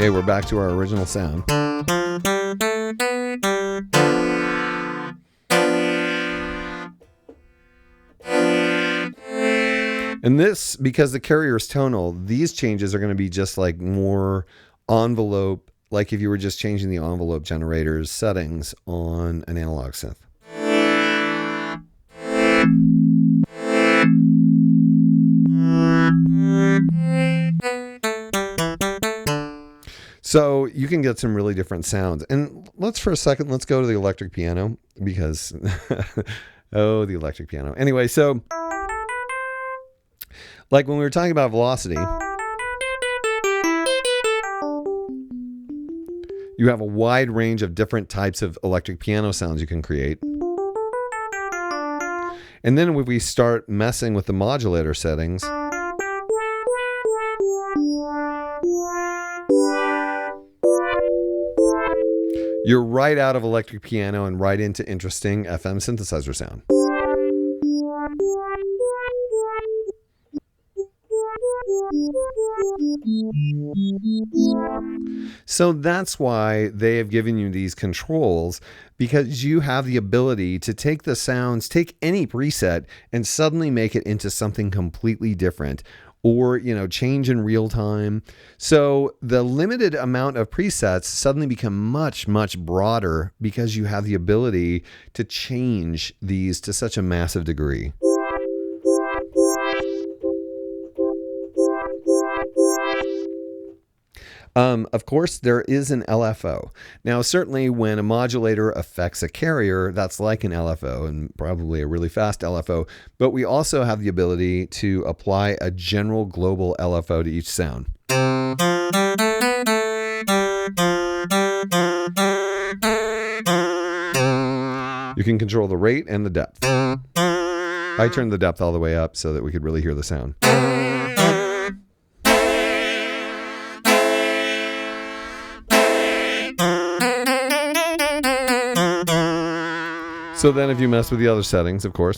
Okay, we're back to our original sound. And this, because the carrier is tonal, these changes are going to be just like more envelope, like if you were just changing the envelope generator's settings on an analog synth. So you can get some really different sounds. And let's go to the electric piano because, oh, the electric piano. Anyway, so like when we were talking about velocity, you have a wide range of different types of electric piano sounds you can create. And then if we start messing with the modulator settings, you're right out of electric piano and right into interesting FM synthesizer sound. So that's why they have given you these controls, because you have the ability to take the sounds, take any preset and suddenly make it into something completely different, or, you know, change in real time. So the limited amount of presets suddenly become much, much broader because you have the ability to change these to such a massive degree. Of course, there is an LFO. Now, certainly when a modulator affects a carrier, that's like an LFO, and probably a really fast LFO. But we also have the ability to apply a general global LFO to each sound. You can control the rate and the depth. I turned the depth all the way up so that we could really hear the sound. So then if you mess with the other settings, of course.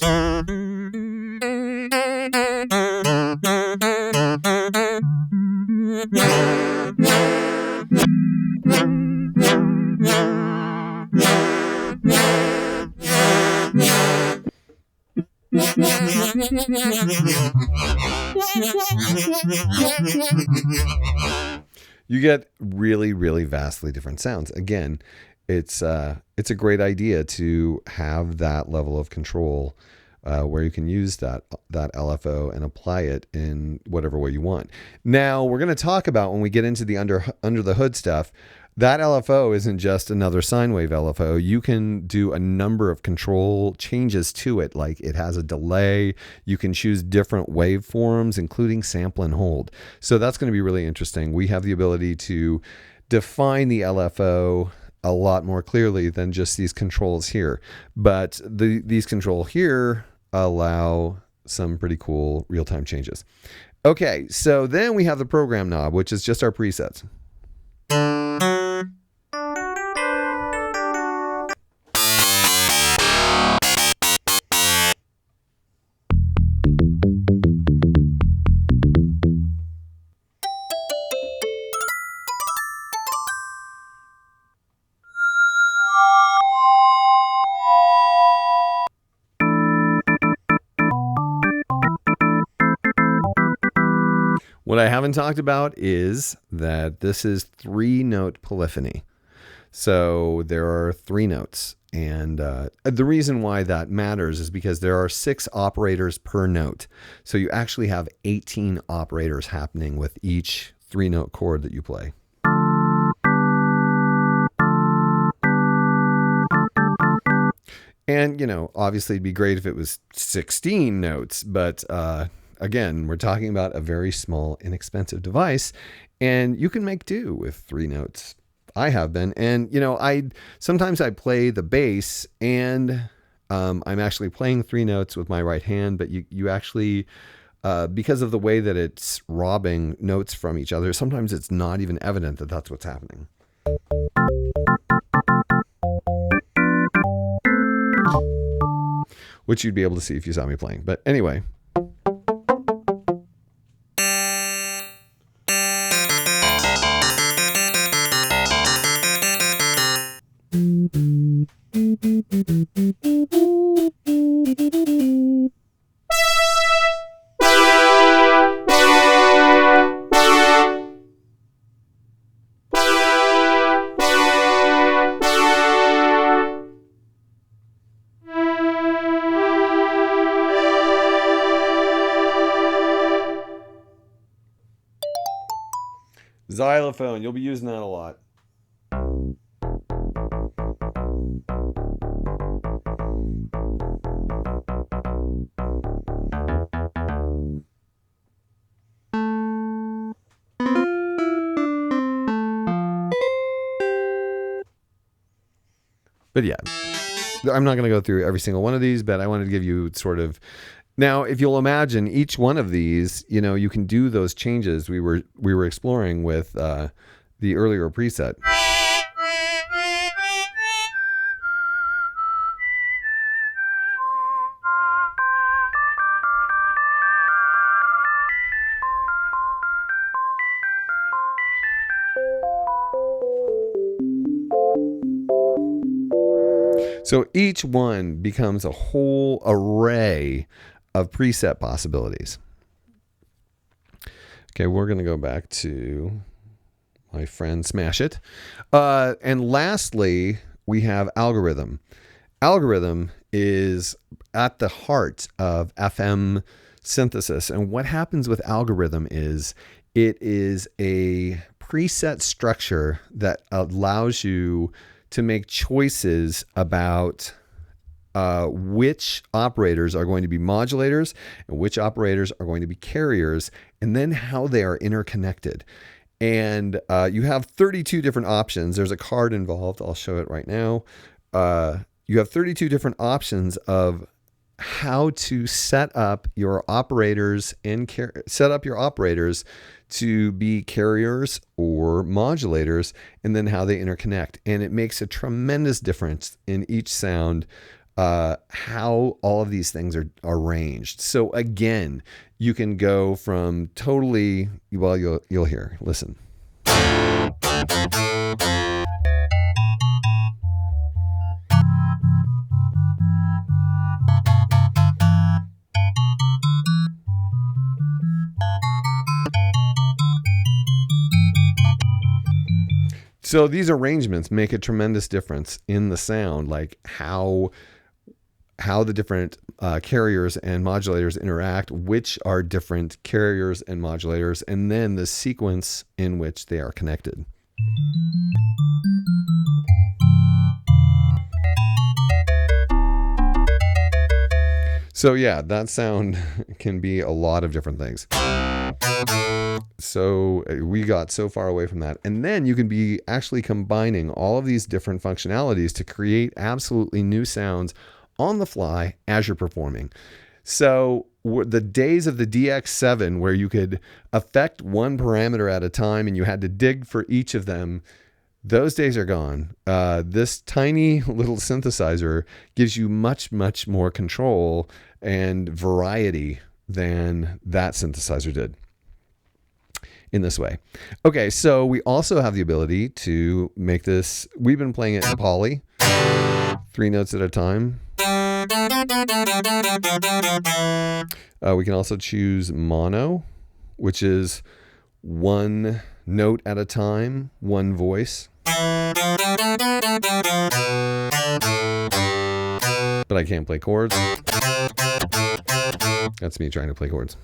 You get really, really vastly different sounds. Again, it's a great idea to have that level of control where you can use that LFO and apply it in whatever way you want. Now, we're going to talk about, when we get into the under the hood stuff, that LFO isn't just another sine wave LFO. You can do a number of control changes to it, like it has a delay. You can choose different waveforms, including sample and hold. So that's going to be really interesting. We have the ability to define the LFO a lot more clearly than just these controls here. But these controls here allow some pretty cool real-time changes. Okay, so then we have the program knob, which is just our presets. What I haven't talked about is that this is 3-note polyphony. So there are 3 notes. And the reason why that matters is because there are 6 operators per note. So you actually have 18 operators happening with each 3-note chord that you play. And, you know, obviously it'd be great if it was 16 notes, but again, we're talking about a very small, inexpensive device, and you can make do with 3 notes. I have been. And, you know, sometimes I play the bass and I'm actually playing 3 notes with my right hand, but you actually, because of the way that it's robbing notes from each other, sometimes it's not even evident that that's what's happening. Which you'd be able to see if you saw me playing. But anyway. Xylophone, you'll be using that a lot. But yeah, I'm not going to go through every single one of these, but I wanted to give you sort of... Now, if you'll imagine each one of these, you can do those changes we were exploring with the earlier preset. So each one becomes a whole array of preset possibilities. Okay, we're going to go back to my friend Smash It. And lastly, we have algorithm. Algorithm is at the heart of FM synthesis. And what happens with algorithm is it is a preset structure that allows you to make choices about which operators are going to be modulators and which operators are going to be carriers, and then how they are interconnected. And you have 32 different options. There's a card involved. I'll show it right now. You have 32 different options of how to set up your operators and set up your operators to be carriers or modulators, and then how they interconnect. And it makes a tremendous difference in each sound, how all of these things are arranged. So again, you can go from totally, well, you'll hear, listen. So these arrangements make a tremendous difference in the sound, like how the different carriers and modulators interact, which are different carriers and modulators, and then the sequence in which they are connected. So yeah, that sound can be a lot of different things. So we got so far away from that. And then you can be actually combining all of these different functionalities to create absolutely new sounds on the fly as you're performing. So the days of the DX7 where you could affect one parameter at a time and you had to dig for each of them, those days are gone. This tiny little synthesizer gives you much, much more control and variety than that synthesizer did in this way. Okay, so we also have the ability to make this. We've been playing it in poly, 3 notes at a time. We can also choose mono, which is 1 note at a time, 1 voice. But I can't play chords. That's me trying to play chords.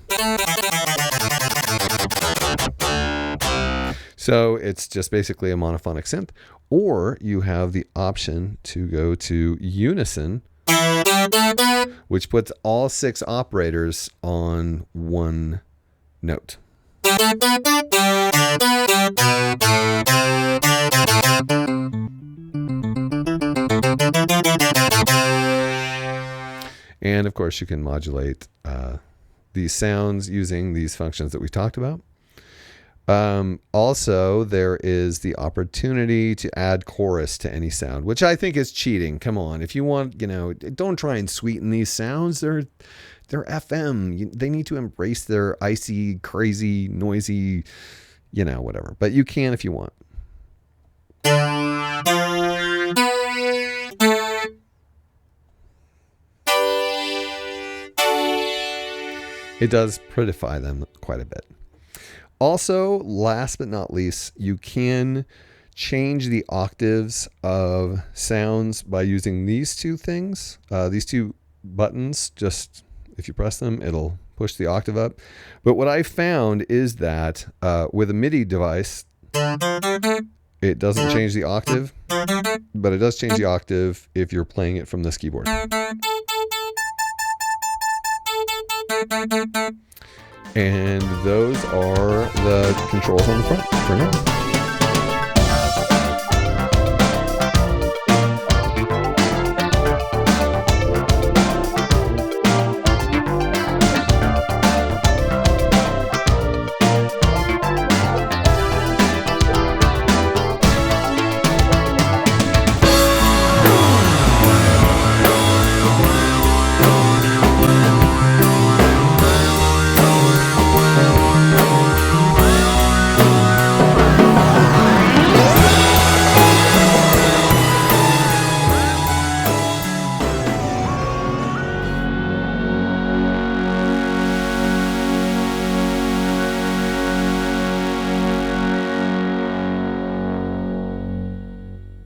So it's just basically a monophonic synth. Or you have the option to go to unison, which puts all 6 operators on 1 note. And of course, you can modulate these sounds using these functions that we talked about. Also, there is the opportunity to add chorus to any sound, which I think is cheating. Come on, if you want, don't try and sweeten these sounds. They're FM. They need to embrace their icy, crazy, noisy, whatever. But you can if you want. it does prettify them quite a bit. Also, last but not least, you can change the octaves of sounds by using these two things, these two buttons. Just if you press them, it'll push the octave up. But what I found is that with a MIDI device, it doesn't change the octave, but it does change the octave if you're playing it from this keyboard. And those are the controls on the front for now.